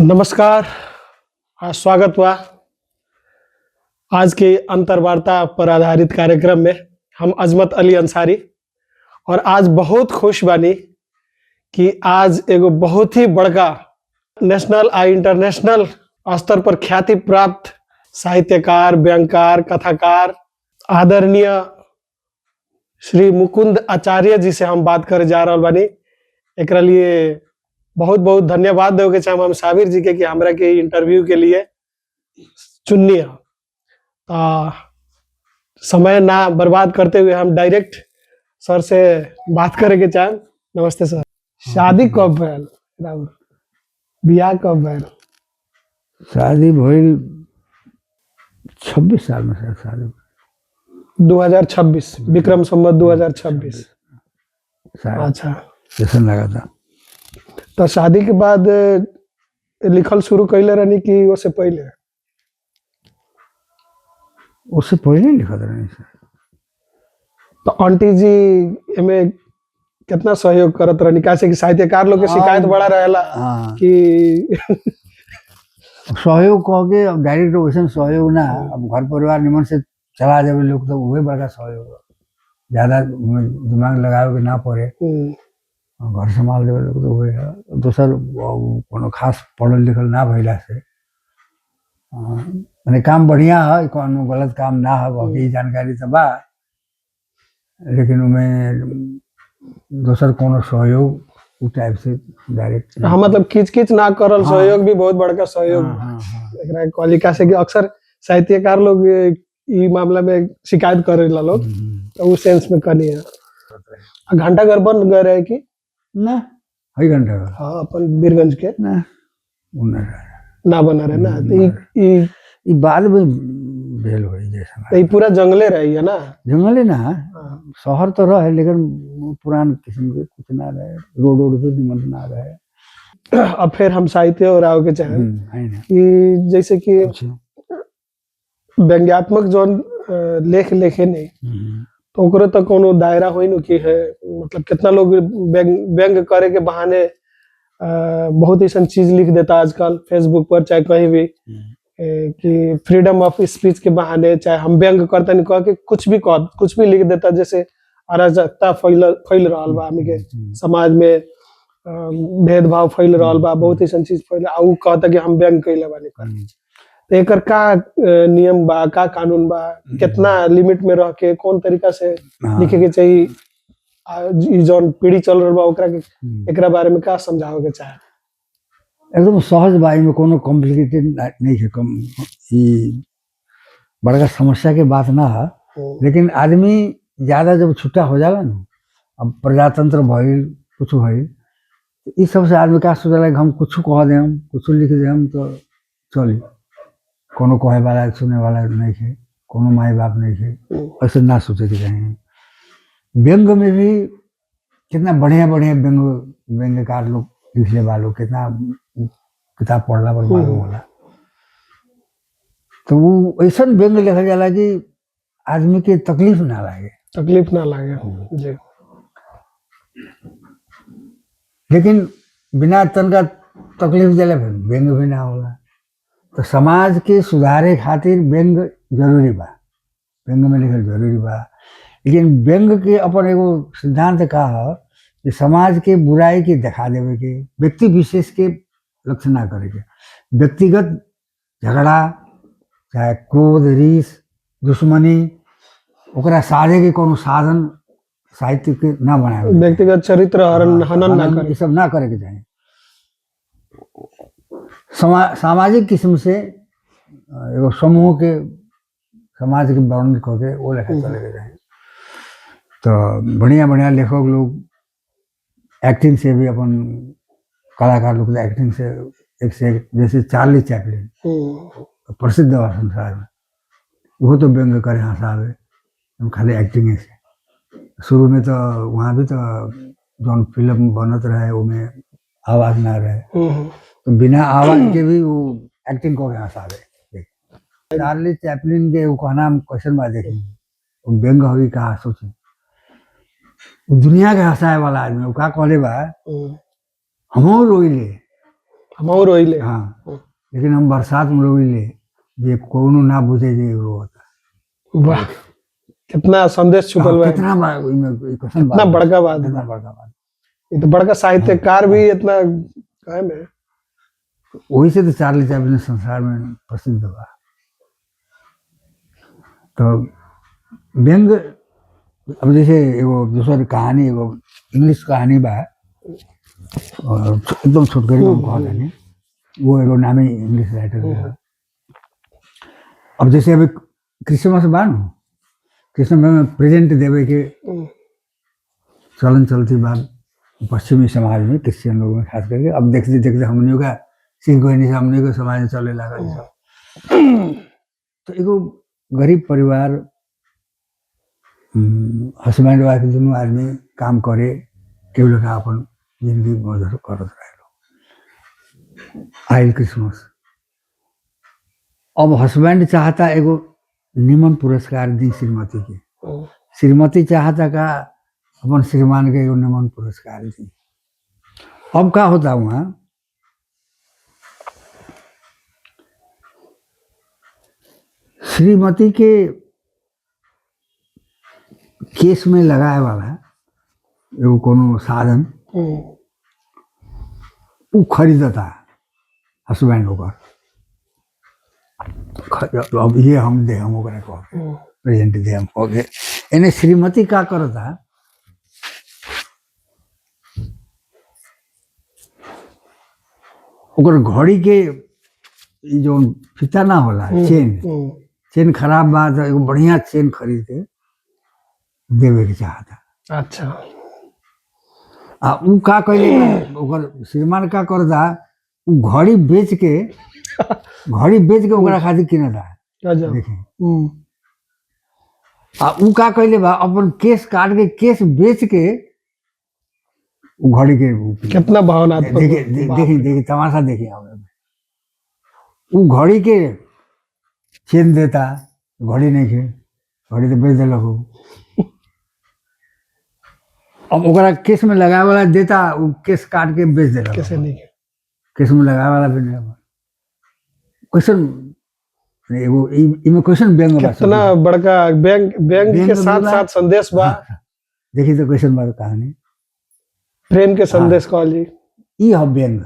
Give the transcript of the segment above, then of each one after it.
नमस्कार। स्वागत हुआ आज के अंतर्वार्ता पर आधारित कार्यक्रम में। हम अजमत अली अंसारी और आज बहुत खुश बानी कि आज एगो बहुत ही बड़का नेशनल आ इंटरनेशनल स्तर पर ख्याति प्राप्त साहित्यकार, व्यंगकार, कथाकार आदरणीय श्री मुकुंद आचार्य जी से हम बात करे जा रहा बानी। एकरा लिए बहुत बहुत धन्यवाद देवे के चाहे हम साबिर जी के कि हमरा के इंटरव्यू के लिए चुनिए। समय ना बर्बाद करते हुए हम डायरेक्ट सर से बात करे के चाहें। नमस्ते सर। शादी कब भइल राउर? बियाह कब भइल? शादी भइल 26 साल में सर। शादी 2026 विक्रम संवत 2026। अच्छा, जैसन लगा था। तो शादी के बाद लिखल शुरू कैले रहनी कि उससे पहले? उससे पहले लिखत रहे सर। तो आंटी जी एमे कितना सहयोग करत रहनी? कैसे कि साहित्यकार लोग के शिकायत बड़ा रहेला कि सहयोग कह के अब डायरेक्ट वैसे सहयोग ना, अब घर परिवार निमन से चला जावे लोग तो वही बड़का सहयोग। ज्यादा दिमाग लगावे के ना पड़े, घर संभाल देवे लोग तो वही है। दोसर कोनो खास पढ़ल लिखल ना भइला से माने काम बढ़िया है, कोनो गलत काम ना है। बाकी जानकारी तो बा, लेकिन उमें दोसर कोनो सहयोग उ टाइप से डायरेक्ट हाँ, मतलब खींच ना करल सहयोग भी बहुत बड़का सहयोग। एकरा कॉलिका से कि अक्सर साहित्यकार लोग ई मामला में शिकायत करेला लोग, तो उस सेंस में कनी है। घंटा घर बन गए रहे कि ना? हई घंटा घर हाँ अपन बीरगंज के ना ना बना रहे ना। तो ई बाद में भेल होई जैसा। तो पूरा जंगले रही है ना? जंगले ना, शहर तो रहे लेकिन पुरान किस्म के कुछ ना रहे, रोड पे निमन ना रहे। अब फिर हम साहित्य और आओ के चाहे कि जैसे कि व्यंग्यात्मक जोन लेख लेखे नहीं, तो ओकरो तक कोनो दायरा होई न कि है। मतलब कितना लोग व्यंग करे के बहाने बहुत ऐसा चीज लिख देता आजकल फेसबुक पर चाहे कहीं भी, कि फ्रीडम ऑफ स्पीच के बहाने चाहे हम व्यंग करते नहीं कह के कुछ भी लिख देता। जैसे अराजकता फैल रहा बा, हमनी के समाज में भेदभाव फैल रहा बा, बहुत ऐसा चीज फैल आ उ कहता कि हम व्यंग कैले बानी कर। तो एकर का नियम बा, का कानून बा, कितना लिमिट में रह के कौन तरीका से लिखे के चाहिए? ई जोन पीढ़ी चल रहा बा ओकरा के एकरा बारे में का समझावे के चाहे? एकदम सहज बाई में कोनो कॉम्प्लिकेटेड नहीं है। कम ई बड़का समस्या के बात ना है, लेकिन आदमी ज्यादा जब छुट्टा हो जाला ना, अब प्रजातंत्र भइल कुछ भइल, इस सबसे आदमी का सोचला कि हम कुछ कह देम, कुछ लिख देम तो चली। कोनो कहे वाला सुने वाला नहीं है, कोनो माई बाप नहीं है, ऐसे ना सोचे के चाहिए। व्यंग में भी कितना बढ़िया बढ़िया व्यंगकार लोग लिखले वालों, कितना किताब पढ़ला पर मालूम होला। तो वो ऐसा व्यंग लिखा जाला कि आदमी के तकलीफ ना लागे जी। लेकिन बिना तनका तकलीफ दिले व्यंग भी ना होला। तो समाज के सुधारे खातिर व्यंग जरूरी बा, व्यंग में लिखल जरूरी बा। लेकिन व्यंग के अपन एगो सिद्धांत का है कि समाज के बुराई के दिखा देवे के, व्यक्ति विशेष के लक्ष्य ना करे के। व्यक्तिगत झगड़ा चाहे क्रोध, रीस, दुश्मनी ओकरा साधे के कोनो साधन साहित्य के ना बनाए। व्यक्तिगत चरित्र हनन ना करे, ये सब ना करे के चाहिए। सामाजिक किस्म से एगो समूह के समाज के वर्णन करके वो लेखा चले के चाहिए। तो बढ़िया बढ़िया लेखक लोग एक्टिंग से भी अपन कलाकार लोग एक्टिंग से एक से एक, जैसे चार्ली चैपलिन प्रसिद्ध बा संसार में, वो तो व्यंग करे हंसावे खाली एक्टिंग से। शुरू में तो वहाँ भी तो जौन फिल्म बनत रहे उनमें आवाज ना रहे, तो बिना आवाज के भी वो एक्टिंग को हंसावे। चार्ली चैपलिन के वो नाम क्वेश्चन बा देखी, वो व्यंग होगी कहा सोची। दुनिया के हंसाए वाला आदमी वो का कहले बा, हम रोइले हम और रोइले। हाँ लेकिन हम बरसात में रोइले जे कोनो ना बुझे जे रोता। वाह, कितना संदेश छुपल बा, कितना क्वेश्चन कितना बड़का बात कितना बा। बड़का बात। ये तो बड़का साहित्यकार भी इतना काहे में। वही से तो चार्ली चैपलिन संसार में प्रसिद्ध बा। तो व्यंग अब जैसे एगो दूसर कहानी, एगो इंग्लिश कहानी बा और एकदम छोटकरी में कहता नहीं, वो एगो नामी इंग्लिश राइटर है। अब जैसे अभी क्रिसमस बा न, क्रिसमस में प्रेजेंट देवे के चलन चलती बा पश्चिमी समाज में, क्रिश्चियन लोगों में खास करके। अब देखते देखते हमनियों का सीख गई नहीं, हमनियों के समाज में चले लगा सब। तो एगो गरीब परिवार, हस्बैंड वाइफ दोनों आदमी काम करे, केवल का अपन जिंदगी बसर करत रहे। आइल क्रिसमस, अब हस्बैंड चाहता एगो निमन पुरस्कार दी श्रीमती के, श्रीमती चाहता का अपन श्रीमान के एगो निमन पुरस्कार दी। अब का होता वहाँ, श्रीमती के केस में लगाए वाला एगो कोनो साधन वो खरीदता हस्बैंड होकर। अब ये हम दे, हम ओकरा कह प्रेजेंट दे हम हो गए। एने श्रीमती का करता, ओकर घड़ी के जो फीता ना होला चेन खराब बा तो एगो बढ़िया चेन खरीद के देवे के चाहता। अच्छा, आ उ का कहले ओकर श्रीमान का करता, उ घड़ी बेच के ओकरा खातिर किनता। देखी आ उ का कहले बा, अपन केस काट के केस बेच के उ घड़ी के कितना भावनात्मक। देखी तमाशा देखी हम। उ घड़ी के चेन देता, घड़ी नहीं के, घड़ी तो बेच दिलक हो। अब ओकरा केस में लगाए वाला देता, उ केस काट के बेच देता। कैसे नहीं, केस में लगाए वाला भी नहीं। क्वेश्चन एगो इमे क्वेश्चन व्यंग बा, कितना बड़का व्यंग के साथ साथ संदेश बा। देखी तो क्वेश्चन बा कहानी, प्रेम के संदेश कहल जी। ई ह व्यंग,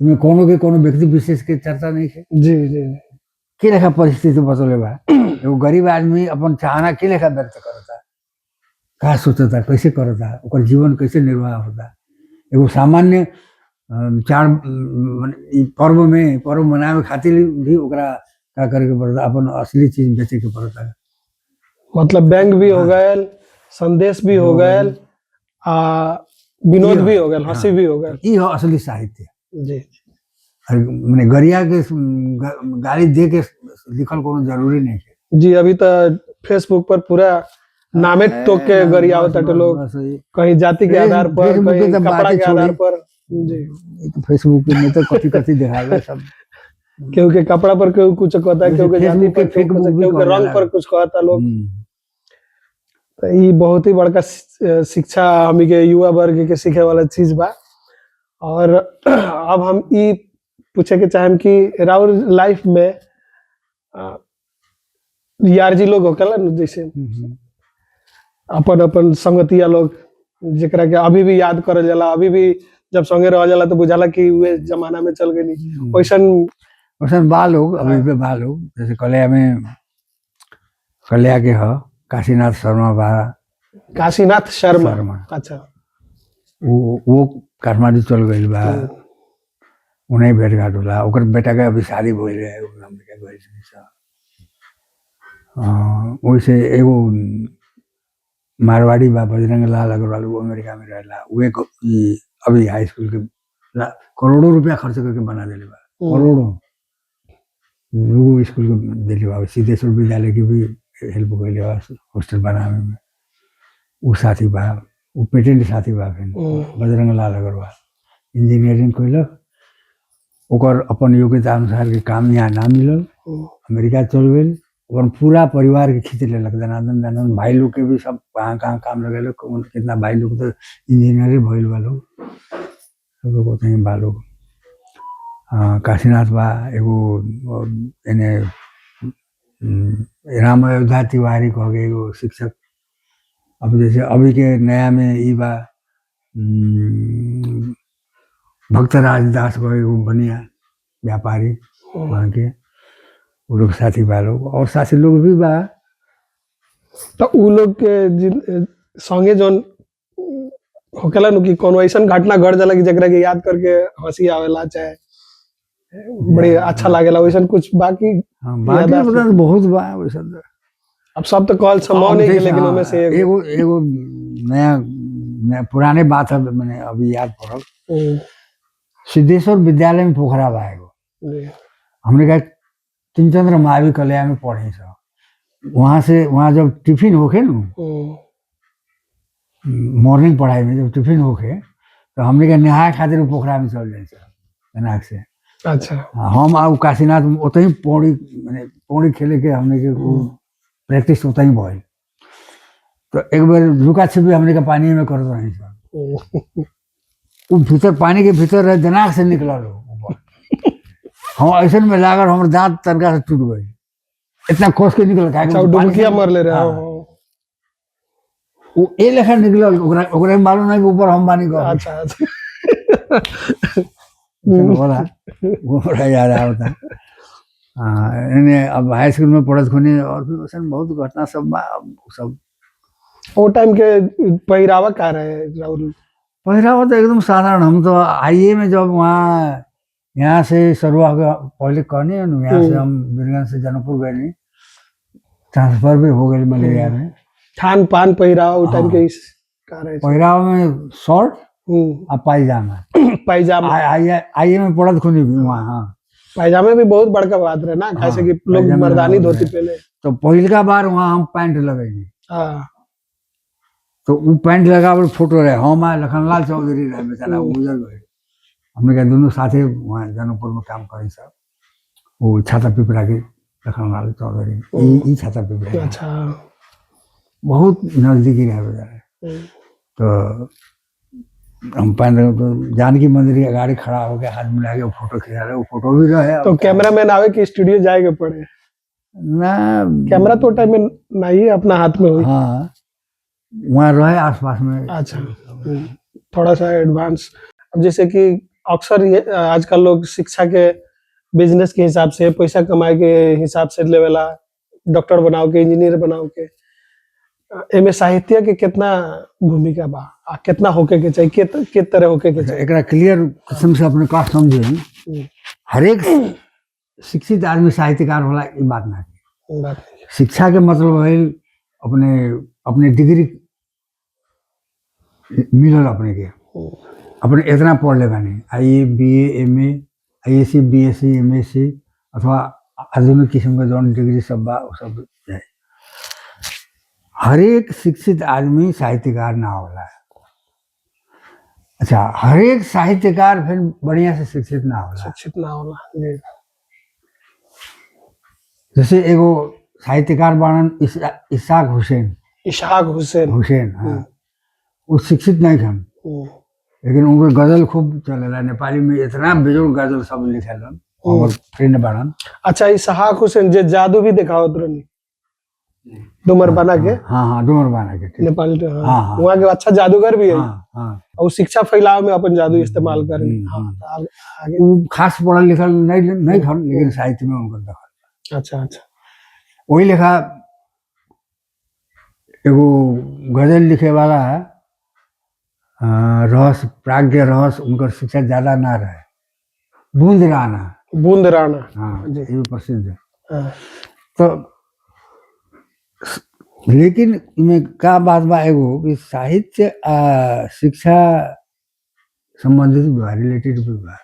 इमे कोनो के कोनो व्यक्ति विशेष के चर्चा नहीं है। जी जी, के लेखा परिस्थिति बतौले बा। एगो गरीब आदमी अपन चाहना के लेखा व्यक्त करता, का सोचता, कैसे करता, ओकर जीवन कैसे निर्वाह होता। एगो सामान्य चार पर्व मनावे खातिर भी ओकरा का करे के पड़ता, अपन असली चीज बेचे के पड़ता। मतलब व्यंग भी हो गए, संदेश भी हो गए, विनोद भी हो गए, हंसी भी हो गए। ये असली साहित्य जी। मैंने गरिया के गाली दे के लिखल कोनो जरूरी नहीं है। जी, अभी तो फेसबुक पर पूरा नामे तो के गरिया होता है लोग, कहीं जाति के आधार पर, कहीं कपड़ा के आधार पर। जी, फेसबुक में तो कथी कथी दिखाएगा सब। क्योंकि कपड़ा पर क्यों कुछ कहता है, क्योंकि जाति पर क्योंकि रंग पर कुछ कहता लोग। तो ये बहुत ही बड़का शिक्षा हमी के युवा वर्ग के सीखे वाला चीज बा। और अब हम ये पूछे के चाहें कि राउर लाइफ में यारजी लोग होकला न, जैसे अपन अपन संगतिया लोग जेकरा के अभी भी याद करल जाला, अभी भी जब संगे रह जाला तो बुझाला कि वे जमाना में चल गई। वैसन बा लोग अभी भी बा लोग। जैसे कलिया में कलिया के ह काशीनाथ शर्मा बा। काशीनाथ शर्मा, अच्छा। वो काठमांडू चल गई बा, उन्हें भेंट घाट होला। ओकर बेटा के अभी शादी भइल है, वैसे एगो मारवाड़ी बा बजरंग लाल अग्रवाल, वो अमेरिका में रहेला। वो अभी हाई स्कूल के करोड़ों रुपया खर्च करके बना दिले बा, करोड़ों। वो स्कूल के दिले बा, सिद्धेश्वर विद्यालय की भी हेल्प कैले बा हॉस्टल बनावे में। वो साथी बा, वो पेटेंट साथी बा। फिर बजरंग लाल अग्रवाल इंजीनियरिंग कैलक, ओकर अपन योग्यता अनुसार के काम यहाँ ना मिलल, अमेरिका चल गई। अपन पूरा परिवार के खींच लेलक, दनादन भाई लोग के भी सब कहाँ कहाँ काम लगे। कितना भाई लोग तो इंजीनियर भइल बा लोग, सब लोग होते हैं बा लोग। काशीनाथ बा एगो एने राम अयोध्या तिवारी कह के एगो शिक्षक। अब जैसे अभी के नया में ई बा भक्तराज दास कह के एगो बनिया व्यापारी वहाँ के, वो लोग साथी बा लोग और साथी लोग भी बा। तो उ लोग के संगे जौन होकेला नु कि कोनो ऐसन घटना घट जाला कि जकरा के याद करके हंसी आवेला चाहे बड़ी अच्छा लागेला, वैसन कुछ बाकी बाकी याददाश्त? मतलब बहुत बा वैसन। अब सब तो कॉल संभव नहीं है, लेकिन उनमें से एगो एगो नया पुराने बात है, मैंने अभी याद पड़ल। सिद्धेश्वर विद्यालय में पोखरा बा एगो, हमने कहा तीनचंद्र महावीर कल्याण में पढ़े सब। वहाँ जब टिफिन होके न मॉर्निंग पढ़ाई में जब टिफिन होके तो हमने कहा नहाए खातिर पोखरा में चल जाए से। अच्छा। हम आ काशीनाथ ओत ही पौड़ी मैंने पौड़ी खेले के हमने के प्रैक्टिस ओत ही भइल। तो एक बार लुका छिपी हमने का पानी में कर रहे सब, वो भीतर पानी के भीतर रह दिनाक से निकला लो हम ऐसे में लागल हमारे दांत तनका से टूट गई, इतना खोस के निकल। अच्छा, डुबकिया मर ले रहा हो। वो ए लेखा निकलल, ओकरा मालूम नहीं कि ऊपर हम बानी कर। अच्छा अच्छा। बोला वो बड़ा याद आता। अब हाई स्कूल में पढ़त खुनी और भी वैसन बहुत घटना सब सब। वो टाइम के पहरावा का रहे राहुल? पहरावा तो एकदम साधारण। हम तो आईए में जब वहाँ यहाँ से सरुआ पहले कहने यहाँ से हम बीरगंज से जनकपुर गए नहीं, ट्रांसफर भी हो गए मलेरिया में। खान पान पहरावा उस टाइम के का रहे? पहरावा में शॉर्ट और पायजामा। पायजामा आईए में पढ़त खुनी वहाँ। हाँ, पायजामे भी बहुत बड़का बात रहे ना, कैसे कि लोग मर्दानी धोती पहले। तो पहला बार वहाँ हम पैंट लगेंगे। हाँ, तो वो पैंट लगा फोटो रहे, हम लखनलाल चौधरी रहे बेचारा गुजर गए। हमने कहा दोनों साथे वहाँ जनकपुर में काम करें सब। वो छाता पिपरा के लखनलाल चौधरी छाता पिपरा। अच्छा, बहुत नजदीकी रहे बेचारा। तो हम पैंट तो जानकी मंदिर के गाड़ी खड़ा होकर हाथ मिला के फोटो खिंचा रहे, वो फोटो भी रहे। तो कैमरा मैन आवे कि स्टूडियो जाएगा पड़े ना, कैमरा तो टाइम में नहीं अपना हाथ में हुई। हाँ, वहाँ रहे आसपास में। अच्छा, थोड़ा सा एडवांस। अब जैसे कि अक्सर आजकल लोग शिक्षा के बिजनेस के हिसाब से, पैसा कमाए के हिसाब से लेवेला, डॉक्टर बनाओ के, इंजीनियर बनाओ के। एमे साहित्य के कितना भूमिका बा, कितना होके के चाहिए, कित तरह होके के चाहिए? एकरा क्लियर किस्म से अपने का समझे। हर एक शिक्षित आदमी साहित्यकार होला ये बात ना। शिक्षा के मतलब है अपने अपने डिग्री मिलल अपने के, अपने इतना पढ़ ले बानी, आईए BA MA ISC BSc MSc अथवा आधुनिक किस्म के जौन डिग्री सब बा सब जाए। हर एक शिक्षित आदमी साहित्यकार ना होला। अच्छा, हर एक साहित्यकार फिर बढ़िया से शिक्षित ना होला। जैसे एगो साहित्यकार बानन इसाक हुसैन। हाँ, वो शिक्षित नहीं थे, लेकिन उनके गजल खूब चलेला नेपाली में। इतना बेजोड़ गजल सब लिखेलन और फ्रेंड बानन। अच्छा, इसाक हुसैन जे जादू भी दिखावत रहनी डुमर बना के। हाँ, डुमर बना के नेपाल। हाँ, वहाँ के अच्छा जादूगर भी है। और शिक्षा फैलाव में अपन जादू इस्तेमाल करें। आगे वो खास पढ़ल लिखल नहीं था, लेकिन साहित्य में उनका दखल। अच्छा, वही लिखा एगो गजल लिखे वाला है, रहस्य प्राज्ञ रहस्य उनका शिक्षा ज्यादा ना रहे, बूंद राणा। हाँ, ये प्रसिद्ध है। तो लेकिन में का बात बा एगो कि साहित्य शिक्षा संबंधित बा, रिलेटेड भी बा।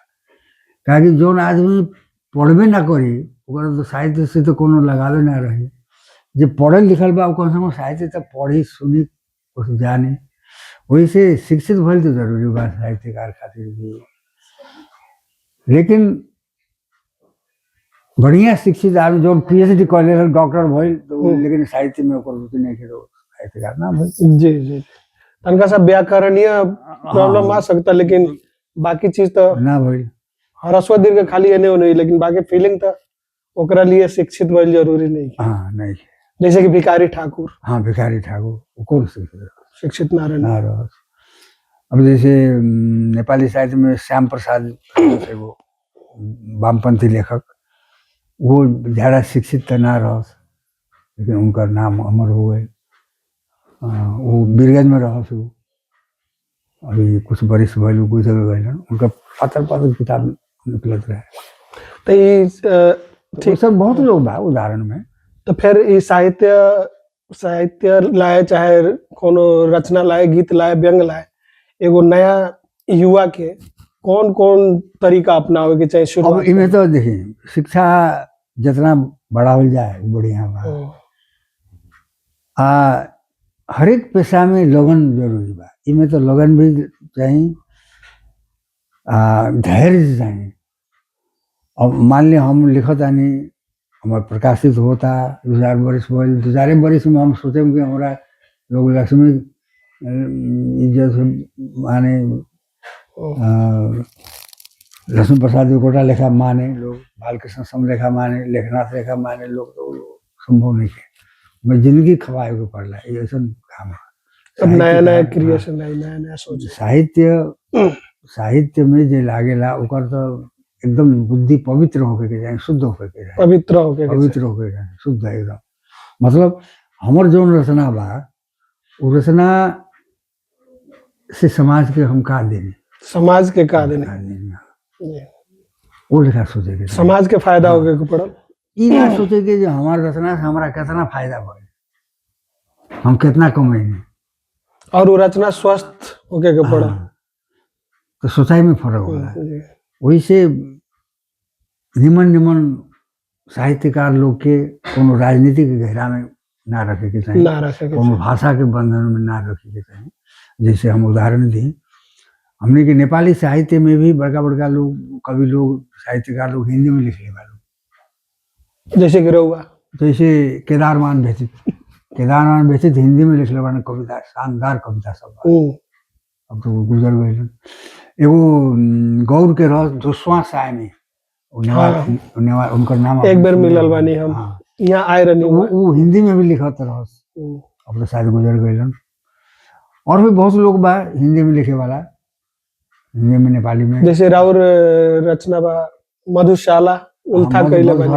काहे जोन आदमी पढ़बे ना करी ओकरा तो साहित्य से तो कोनो लगावे ना रही। जो पढ़ल लिखल बा कम से कम साहित्य तो पढ़ी सुनी कुछ जाने, वही से शिक्षित भइल तो जरूरी बा साहित्यकार खातिर भी। लेकिन बढ़िया शिक्षित आदमी जो पीएचडी कर ले डॉक्टर भइल तो लेकिन साहित्य में ओकर रुचि नहीं तो साहित्यकार ना भइल। जी, तनका सा व्याकरणीय प्रॉब्लम आ सकता, लेकिन बाकी चीज तो ना भइल। ह्रस्व दीर्घ खाली एने ओने, लेकिन बाकी फीलिंग तो ओकरा लिए शिक्षित भइल जरूरी नहीं है। हाँ नहीं, जैसे कि भिखारी ठाकुर हाँ भिखारी ठाकुर वो कौन शिक्षित ना रहने। ना रह। अब जैसे नेपाली साहित्य में श्याम प्रसाद से वो वामपंथी लेखक, वो ज़्यादा शिक्षित तो ना रह, लेकिन उनका नाम अमर हो गए। वो बीरगंज में रह से अभी कुछ बरिस भइल गुजर गए, उनका पातर पातर किताब निकलत रहे। तो ये ठीक सब बहुत लोग बा उदाहरण में। तो फिर ये साहित्य लाए, चाहे कोनो रचना लाए, गीत लाए, व्यंग लाए, एगो नया युवा के कौन कौन तरीका अपनावे के चाहे शुरू। अब इनमें तो देखिए शिक्षा जितना बड़ा हो जाए बढ़िया बा। हर एक पेशा में लगन जरूरी बा, इनमें तो लगन भी चाहिए, धैर्य चाहिए। अब मान लिया हम लिखत आनी, हमारे प्रकाशित होता 2000 वर्ष भइल, 2000 वर्ष में हम सोचे कि हमारा लोग लक्ष्मी जैसे माने लक्ष्मी प्रसाद देवकोटा लेखा माने लोग, बालकृष्ण सम लेखा माने, लेखनाथ लेखा माने लोग, तो संभव नहीं है। मैं जिंदगी खवाए को पड़ला, ये ऐसा काम है। अब नया नया क्रिएशन है, नया नया सोच। साहित्य में जे लागेला ओकर तो एकदम बुद्धि पवित्र होके के जाए, शुद्ध होके के जाए, पवित्र होके जाए, शुद्ध एकदम। मतलब हमर जो रचना बा, वो रचना से समाज के हम का देने, समाज के का देने, वो लिखा सोचे के समाज के फायदा होके के पड़ल। ई ना सोचे के जो हमार रचना से हमारा कितना फायदा भइल, हम कितना कमाएंगे, और वो रचना स्वस्थ होके के पड़ल, तो सोचाई में फर्क होला। वही से निमन साहित्यकार लोग के कोनो राजनीति के घेरा में ना रखे के चाहिए, कोनो भाषा के बंधन में ना रखे के चाहिए। जैसे हम उदाहरण दी, हमने के नेपाली साहित्य में भी बड़का बड़का लोग, कवि लोग, साहित्यकार लोग हिंदी में लिखने वाले, जैसे कि रहुआ, जैसे केदारमान व्यथित हिंदी में लिखले वाले कविता, शानदार कविता सब, अब तो गुजर गए। एगो गौर के रस दुस्वा सायनी, उनका नाम एक बार मिलल बानी हम, यहाँ आए रहनी, वो हिंदी में भी लिखत रस, अब तो शायद गुजर गए। और भी बहुत लोग बा हिंदी में लिखे वाला, हिंदी में नेपाली में, जैसे राउर रचना बा मधुशाला, उल्था कइले बानी,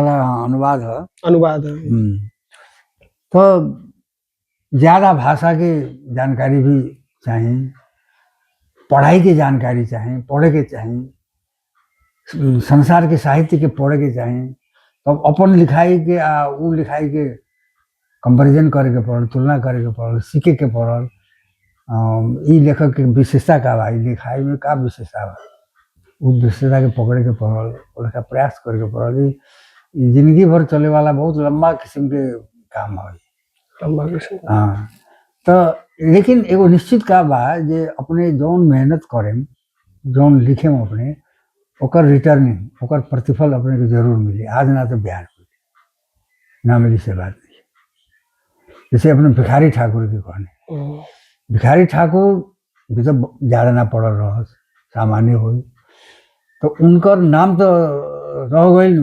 अनुवाद है। तो ज्यादा भाषा की जानकारी भी चाहिए, पढ़ाई की जानकारी चाहिए, पढ़े के चाहिए, संसार के साहित्य के पढ़े के चाहिए। तो अपन लिखाई के वो लिखाई के कंपैरिजन करे के पड़ल, तुलना करे के पड़ल, सीखे के पड़ल। ई लेखक के विशेषता का बा, लिखाई में का विशेषता बा, उस विशेषता के पकड़े के पड़ल, उसका प्रयास करे के पड़ल। जिंदगी भर चले वाला बहुत लंबा किस्म के काम है। हाँ, तो लेकिन एगो निश्चित का बा जे अपने जौन मेहनत करें, जौन लिखे अपने, ओकर रिटर्निंग, ओकर प्रतिफल अपने को जरूर मिले, आज ना तो बिहार मिले, ना मिली से बात नहीं। जैसे अपने भिखारी ठाकुर के कहने, भिखारी ठाकुर भी तो ज़्यादा ना पढ़ल रह, सामान्य हो, तो उनकर नाम तो रह गई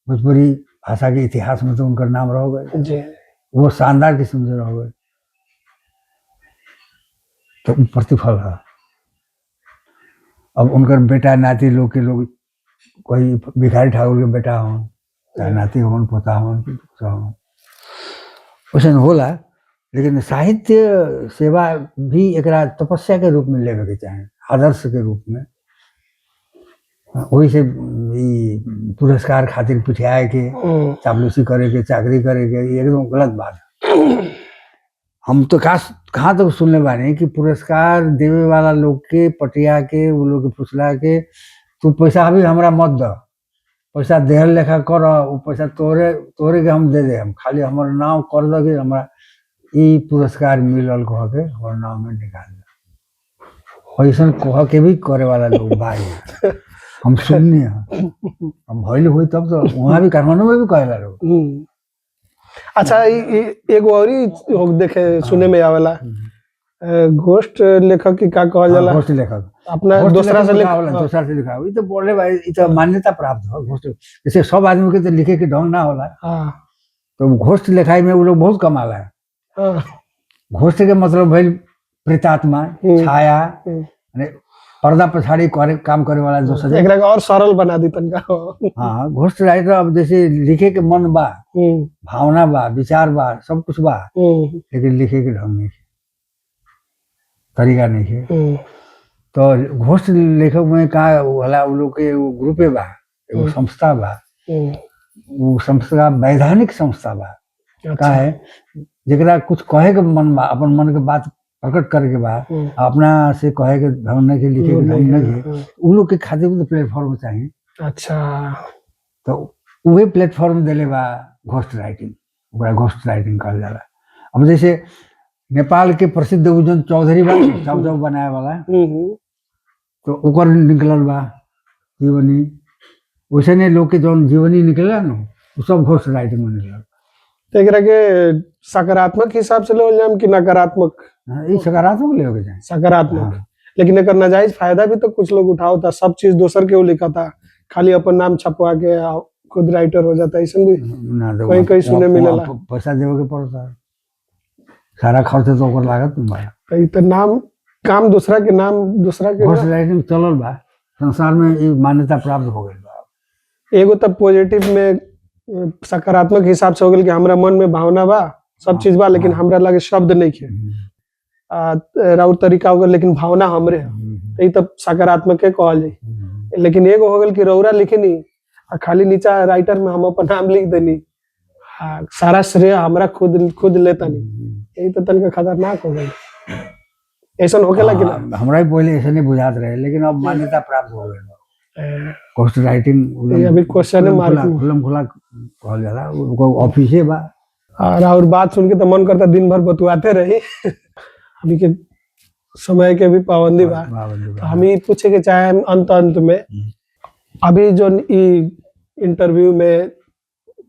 भोजपुरी भाषा के इतिहास में, तो उनका नाम रह गए, वो शानदार किस्म से रह गए। तो प्रतिफल है। अब उनकर बेटा नाती लोग के लोग, कोई भिखारी ठाकुर के बेटा हो, चाहे नाती हो, पोता हो, वैसे होला। लेकिन साहित्य सेवा भी एक तपस्या के रूप में लेवे के चाहे, आदर्श के रूप में। वही से पुरस्कार खातिर पिछाए के, चापलूसी करे के, चाकरी करे के, ये एकदम गलत बात है। हम तो कहाँ तक सुनने बानी कि पुरस्कार देवे वाला लोग के पटिया के, वो लोग के फुसला के, तू पैसा भी हमरा मत द, पैसा देहल लेखा कर, वो पैसा तोरे के हम दे दे, हम खाली हमारे नाम कर दे, हमारा ई पुरस्कार मिलल कह के हमारे नाम में निकाल दे। ऐसा कह के भी करे वाला लोग भाई हम सुननी है, हम भइल हुई तब तो वहाँ भी काठमांडू में भी कहेला लोग। अच्छा, एगो और देखे सुने में आवेला घोस्ट लेखक की का कहल जाला घोस्ट लेखक अपना घोस्ट दूसरा लेखक से का होला, दूसरा से लिखा ई तो बोले भाई ई तो मान्यता प्राप्त हो घोस्ट। जैसे सब आदमी के तो लिखे के ढंग ना होला, हाँ तो घोस्ट लिखाई में वो लोग बहुत कमाला है। हाँ घोस्ट के मतलब भइल प्रेतात्मा, छाया, हम्म। माने पर्दा पछाड़ी करे काम करे वाला दोसर। एकरा के और सरल बना दी तनका हाँ घोस्ट राइटर अब जैसे लिखे के मन बा, भावना बा, विचार बा, सब कुछ बा, लेकिन लिखे के ढंग नहीं, तरीका नहीं है। तो घोस्ट लेखक में का वाला वो लोग के वो ग्रुपे बा, एगो संस्था बा, वो संस्था वैधानिक संस्था बा। का है जरा कुछ कहे के मन बा, अपन मन के बात प्रकट करे के बा, अपना से कहे के ढंग नहीं के, लिखे के ढंग नहीं है, उ लोग के खातिर तो प्लेटफॉर्म चाहिए। अच्छा तो वही प्लेटफॉर्म देले बा घोस्ट राइटिंग, ओकरा घोस्ट राइटिंग कहल जाला। अब जैसे नेपाल के प्रसिद्ध उजन चौधरी बा चाउ बनाए वाला, तो ओकर निकलल बा जीवनी, वैसे ने लोग के जौन जीवनी निकला ना वो सब घोस्ट राइटिंग में निकलल। तो एकरा के सकारात्मक हिसाब से लेवल जाम कि नकारात्मक? ये सकारात्मक ले होके जाए, सकारात्मक। लेकिन एकर नाजायज फायदा भी तो कुछ लोग उठाओ था, सब चीज दोसर के वो लिखा था, खाली अपन नाम छपवा के खुद राइटर हो जाता है, ऐसा भी कहीं कहीं सुने मिलेला। पैसा देवे के पड़ता है, सारा खर्च तो ओकर लागत बा। तो नाम काम दूसरा के नाम दूसरा के घोस्ट राइटिंग चलल बा संसार में, ये मान्यता प्राप्त हो गई बा। एगो तब पॉजिटिव में सकारात्मक हिसाब से हो गया कि हमरा मन में भावना बा, सब चीज बा, लेकिन हमरा लगे शब्द नहीं खे, राउर तरीका हो गया, लेकिन भावना हमरे है, तब सकारात्मक के कहल जाए। लेकिन एगो हो गया कि रौरा लिखनी आ खाली नीचा राइटर में हम अपन नाम लिख देनी, सारा श्रेय हमरा खुद लेता नहीं, यही तो तनका खतरनाक हो गई। ऐसा होकेला कि ना? हमरा भी पहले ऐसा नहीं बुझात रहे, लेकिन अब मान्यता प्राप्त हो गई घोस्ट राइटिंग। अभी क्वेश्चन खुलम खुला कहल जाला, उनको ऑफिसे बा। और बात सुन के तो मन करता दिन भर बतुआते रही अभी के समय के भी पाबंदी बा, तो हम ही पूछे के चाहे अंत में, अभी जो इंटरव्यू में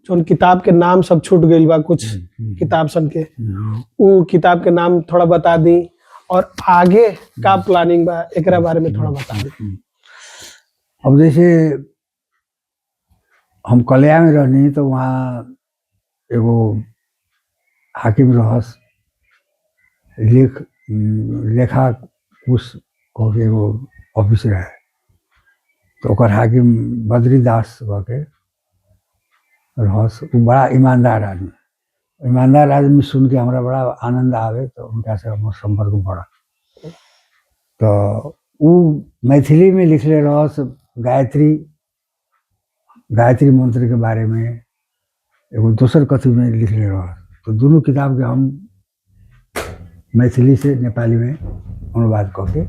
जो किताब के नाम सब छूट गई बा, कुछ किताब सन के, वो किताब के नाम थोड़ा बता दी, और आगे का प्लानिंग बा एकरा बारे में थोड़ा बता दी। अब जैसे हम कलिया में रहनी तो वहाँ एगो हाकिम रहस, लेखा कुछ कह के एगो ऑफिस रहे, तो ओकर हाकिम बद्री दास कह के रहस, वो बड़ा ईमानदार आदमी। ईमानदार आदमी सुन के हमरा बड़ा आनंद आवे, तो उनका से हमर संपर्क बढ़ा। तो वो मैथिली में लिखले रहस गायत्री मंत्र के बारे में, एगो दोसर कथी में लिखले रहस। तो दोनों किताब के हम मैथिली से नेपाली में अनुवाद करके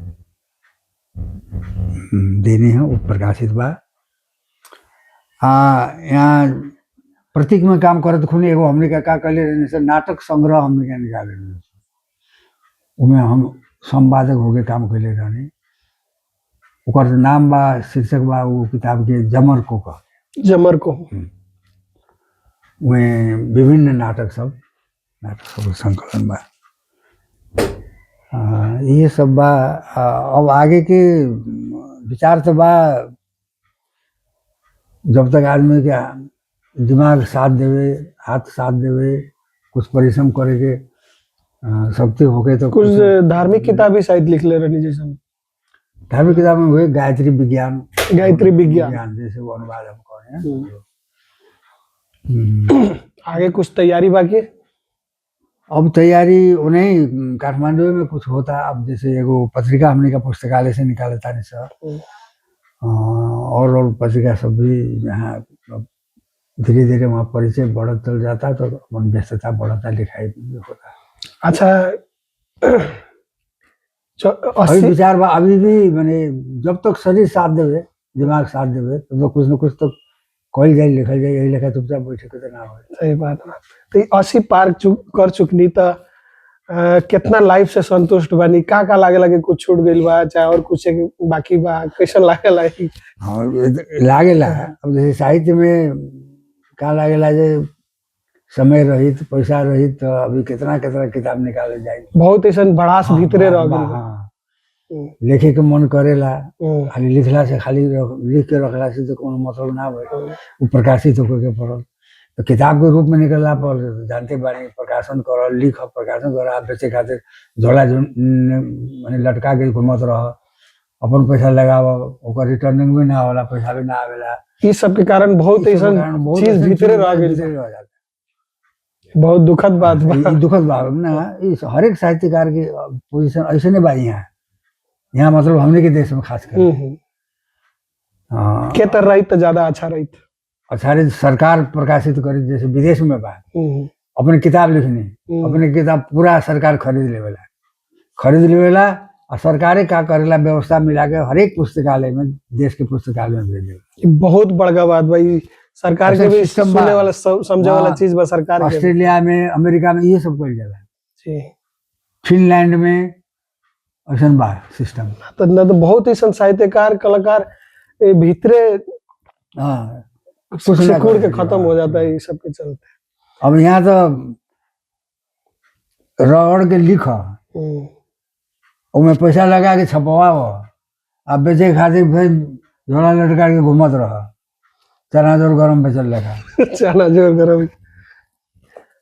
देने हैं, वो प्रकाशित बा। यहाँ प्रतीक में काम करत खुने एगो हमने का कहले रहने से नाटक संग्रह हमने का निकाले, उमें हम संवादक होके काम कैले रहने। ओकर नाम बा, शीर्षक बा वो किताब के जमर को विभिन्न नाटक सब संकलन बा। ये सब बा। अब आगे के विचार तो बा, जब तक आदमी के दिमाग साथ देवे, हाथ साथ देवे, कुछ परिश्रम करे के शक्ति होके, तो कुछ धार्मिक किताब भी शायद लिख ले रही, जैसे धार्मिक किताब में हुए गायत्री विज्ञान जैसे वो अनुवाद हम करें। आगे कुछ तैयारी बाकी? अब तैयारी उन्हें काठमांडू में कुछ होता। अब जैसे एगो पत्रिका हमने का पुस्तकालय से निकाले तानी सर, और पत्रिका सब भी यहाँ धीरे धीरे वहाँ परिचय बढ़त चल जाता, तो मन व्यस्तता बढ़ता, लिखाई होता। अच्छा, अभी विचार बा, अभी भी मैंने जब तक शरीर साथ देवे, दिमाग साथ देवे, तो कुछ न कुछ तो कल जाए, लिखल जाए, यही लिखा चुपचाप बैठे के तो ना हो। सही बात है। तो 80 पार कर चुकनी, तो कितना लाइफ से संतुष्ट बानी? का लागे लगे कुछ छूट गई बा, चाहे और कुछ बाकी बा, कैसा लागे लागी? हाँ लागेला। अब जैसे साहित्य में का लागेला जे समय रहित पैसा रहित तो अभी कितना कितना किताब निकाले जाए। बहुत ऐसा भड़ास भीतरे रह गइल बा। हाँ लिखे के मन करेला, हम्म, खाली लिखला से खाली लिख के रखला से तो कोनो मतलब ना भइल। वो प्रकाशित होकर के पड़ल तो किताब के रूप में निकलला पर जानते बानी प्रकाशन कर लिख प्रकाशन कर आप बेचे खातिर झोला माने लटका के घूमत रह, अपन पैसा लगाव, ओकर रिटर्निंग भी ना होला, पैसा भी ना आवेला। इस सब के कारण बहुत ऐसा चीज भीतरे रह गइल बा। बहुत दुखद बात बा। दुखद बात ना, इस हर एक साहित्यकार की पोजीशन ऐसे नहीं बाई यहाँ मतलब हमने के देश में खास कर के तर रही तो ज्यादा अच्छा रही। अच्छा रे सरकार प्रकाशित करी, जैसे विदेश में बा अपने किताब लिखनी, अपने किताब पूरा सरकार खरीद लेवेला और सरकारे का करेला व्यवस्था मिला के हर एक पुस्तकालय में, देश के पुस्तकालय में भेज देवेला। बहुत बड़का बात भाई, सरकार के भी सुनने वाला समझे वाला चीज बा सरकार के। ऑस्ट्रेलिया में, अमेरिका में ये सब कइल जाला जी, फिनलैंड में ऐसा बा सिस्टम। तो न तो बहुत ऐसा साहित्यकार कलाकार भीतरे सिकुड़ के खत्म हो जाता है ये सब के चलते। अब यहाँ तो रगड़ के लिख उसमें पैसा लगा के छपवाओ, अब बेचे खातिर फिर झोला लटका के घूमत रह, चना जोर गरम बेचल लगा चना जोर गरम।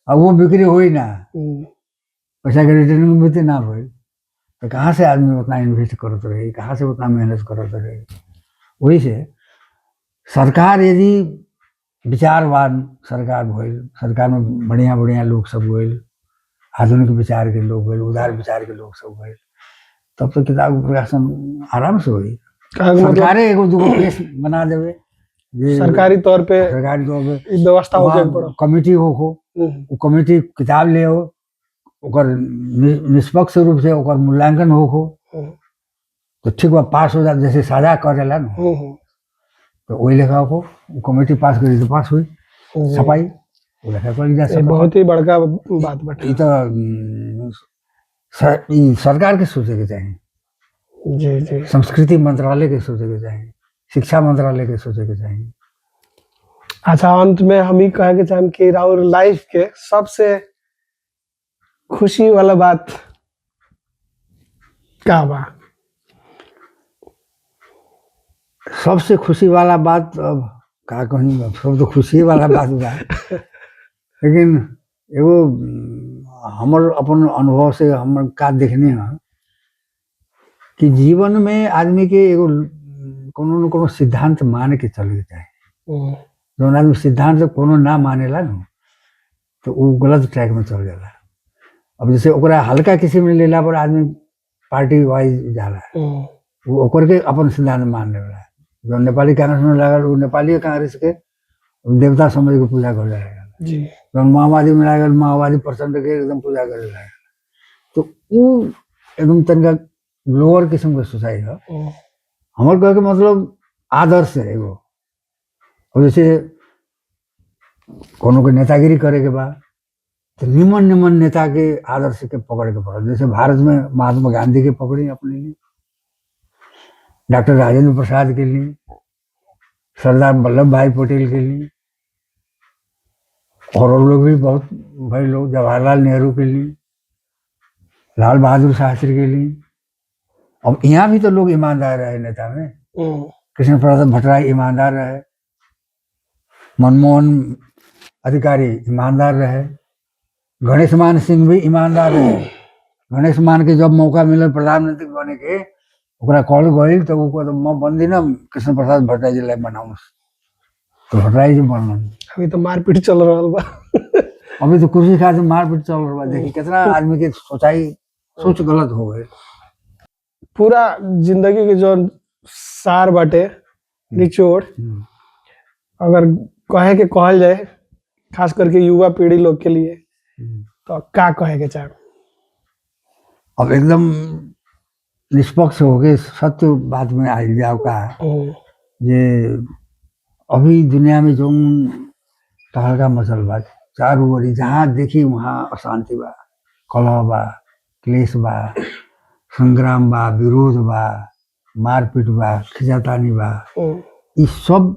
अब वो बिक्री हुई ना, पैसा के रिटर्निंग भी ना हुई, तो कहाँ से आदमी उतना इन्वेस्ट करत रहे, कहाँ से उतना मेहनत करत रहे। वही से सरकार यदि विचारवान सरकार भइल, सरकार में बढ़िया बढ़िया लोग सब भइल, आधुनिक विचार के लोग भइल, उदार विचार के लोग सब भइल, तब तो किताब प्रकाशन आराम से हुई। सरकारे एगो दूगो केस बना देवे, सरकारी तौर पे व्यवस्था हो जाए, कमिटी हो कमिटी किताब ले हो, ओकर निष्पक्ष रूप से ओकर मूल्यांकन हो तो ठीक बा, पास हो जाए। जैसे साझा करेला ना तो वही लेखा हो कमेटी पास करी तो पास हुई, छपाई वो लेखा कर जा सकता। बहुत ही बड़का बात बाटे। तो सरकार के सोचे के चाहिए, जी जी, संस्कृति मंत्रालय के सोचे के चाहिए, शिक्षा मंत्रालय के सोचे के चाहिए। अच्छा, अंत में हम ही कहे के चाहें कि राउर लाइफ के सबसे खुशी वाला बात का बा? सबसे खुशी वाला बात अब का कहीं, सब तो खुशी वाला बात बा लेकिन एगो हमर अपन अनुभव से हम का देखने हैं कि जीवन में आदमी के एगो कोनो न कोनो सिद्धांत मान के चले चाहिए। जौन आदमी सिद्धांत कोनो ना मानेला न तो वो गलत ट्रैक में चल जाला। अब जैसे ओकरा हल्का किसी में लेला पर आदमी पार्टी वाइज जाला, वो ओकर के अपन सिद्धांत मान लेला। जो नेपाली कांग्रेस में लागल वो नेपाली कांग्रेस के देवता समझ के पूजा करे लागल, जो माओवादी में लागल माओवादी प्रचंड के एकदम पूजा करे लागल। तो वो एकदम तनका लोअर किस्म के सोसाई है। हमारे कहे के मतलब आदर्श है एगो। और जैसे कोनो के नेतागिरी करे के बाद तो निमन निमन नेता के आदर्श के पकड़ के पड़ा। जैसे भारत में महात्मा गांधी के पकड़ी अपने लिए, डॉक्टर राजेंद्र प्रसाद के लिए, सरदार वल्लभ भाई पटेल के लिए, और लोग भी बहुत भाई लोग, जवाहरलाल नेहरू के लिए, लाल बहादुर शास्त्री के लिए। अब यहाँ भी तो लोग ईमानदार रहे नेता में। कृष्ण प्रसाद भट्टराई ईमानदार रहे, मनमोहन अधिकारी ईमानदार रहे, गणेश मान सिंह भी ईमानदार रहे। गणेश मान के जब मौका मिलल प्रधानमंत्री बने के, ओकरा कॉल गई तो वो मैं बंदी ना कृष्ण प्रसाद भट्टराई जी ला बनाऊ, तो भट्टराई जी बनल। अभी तो मारपीट चल रहा बा अभी तो कुर्सी खातिर मारपीट चल रहा बा। देखिए कितना आदमी के सोच गलत हो गए। पूरा जिंदगी के जो सार बाटे निचोड़ अगर कहे के कहल जाए, खास करके युवा पीढ़ी लोग के लिए, तो क्या कहे के चाहे? अब एकदम निष्पक्ष हो गए, सत्य बात में आ जाओ का ये अभी दुनिया में जो तहलका मचल बा, चारों ओर जहाँ देखी वहाँ अशांति बा, कलह बा, क्लेश बा, संग्राम बा, विरोध बा, मारपीट बा, खिंचातानी बा। इस सब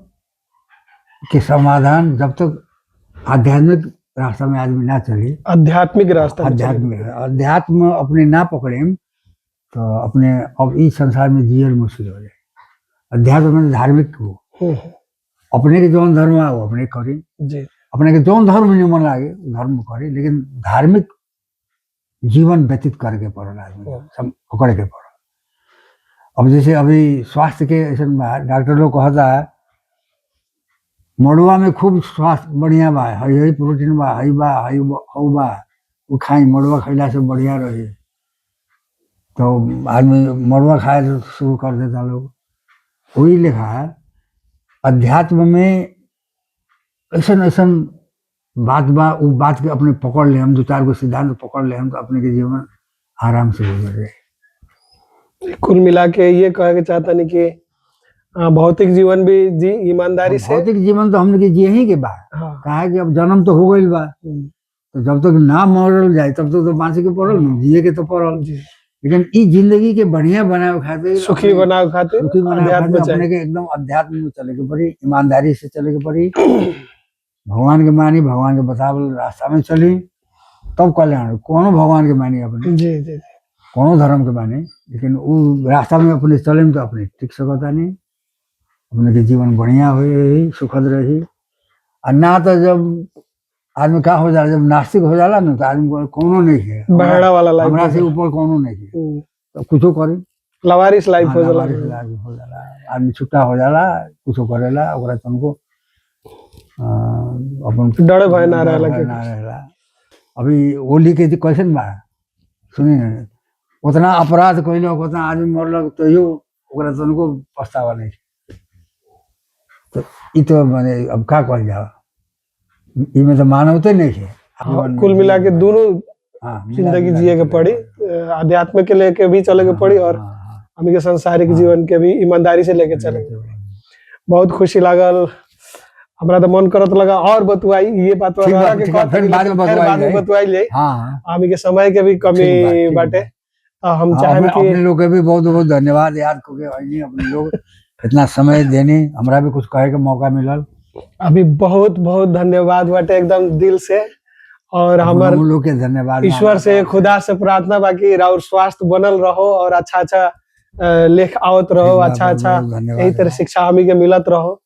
के समाधान जब तक आध्यात्मिक रास्ता में आदमी ना चले, आध्यात्मिक रास्ता पे चले। अध्यात्म अपने ना पकड़े तो अपने अब इस संसार में जियल मुश्किल हो जाए। अध्यात्म में धार्मिक हो, अपने के जौन धर्म है वो अपने करी, जी अपने के जौन धर्म में मन लागे वो धर्म करी, लेकिन धार्मिक जीवन व्यतीत करके पड़ल आदमी, सब पकड़ के पड़ल। अब जैसे अभी स्वास्थ्य के ऐसा डॉक्टर लोग कहता है मड़ुआ में खूब स्वास्थ्य बढ़िया बा, हई प्रोटीन बा, हई बा, हई हऊ बा, वो खाई, मड़ुआ खैला से बढ़िया रही। तो आदमी मड़ुआ खाए शुरू कर देता लोग। वही लिखा है अध्यात्म में ऐसा ऐसा बात बा, वो बात के अपने पकड़ ले, हम 2-4 गो सिद्धांत पकड़ ले, हम तो अपने के जीवन आराम से गुजर जाए। कुल मिला के ये कहे के चाहता नहीं कि भौतिक जीवन भी जी ईमानदारी से। भौतिक जीवन तो हमने के जिए ही के बा, कहा कि अब जन्म तो हो गई बा, तो जब तक ना मरल जाए तब तक तो बांचे के पड़ल, जिए के तो पड़ल। लेकिन इस जिंदगी के बढ़िया बनाए खातिर, सुखी बनाए खातिर, सुखी बनाए खातिर अपने के एकदम अध्यात्म में चले के पड़ी, ईमानदारी से चले के पड़ी, भगवान के मानी, भगवान के बतावल रास्ता में चली, तब कल्याण। कोनो भगवान के मानी अपने, जी जी कोनो धर्म के मानी, लेकिन वो रास्ता में अपने चले तो अपने टिक सकता नहीं, अपने के जीवन बढ़िया हो रही, सुखद रही। और ना तो जब आदमी का हो जाला, जब नास्तिक हो जाला ना, तो आदमी को कोनो नहीं है, बहरा वाला लाइफ, हमरा से ऊपर कोनो नहीं है, तो कुछो करी, लवारिस लाइफ हो जाला, आदमी छुट्टा हो जाला, कुछो करेला, ओकरा तुमको अपन डर भय ना रहेला। अभी होली के क्वेश्चन बा, सुनी ना, उतना अपराध कइल, उतना आदमी मरलक, तो यो ओकरा तुमको पछतावा नहीं। तो ई तो माने अब का कहल जाओ, इमें तो मानवते नहीं है। कुल मिला के दोनों जिंदगी जिए के पड़ी, आध्यात्म के लेके भी चले के पड़ी और हमी के सांसारिक जीवन के भी ईमानदारी से लेके चले के पड़ी। बहुत खुशी लागल, हमरा तो मन करत लगा और बतवाई, ये बात फिर बाद में बतवाई ले, हमी के समय के भी कमी बाटे। हम चाहें कि अपने लोग के भी बहुत बहुत धन्यवाद याद को के अपने लोग इतना समय देने, हमरा भी कुछ कहे का मौका मिलल। अभी बहुत बहुत धन्यवाद बाटे एकदम दिल से, और हमार लोग के धन्यवाद, ईश्वर से, खुदा से प्रार्थना बाकी और स्वास्थ्य बनल रहो और अच्छा अच्छा लेख आवत रहो, अच्छा अच्छा यही तरह शिक्षा हमी के मिलत रहो।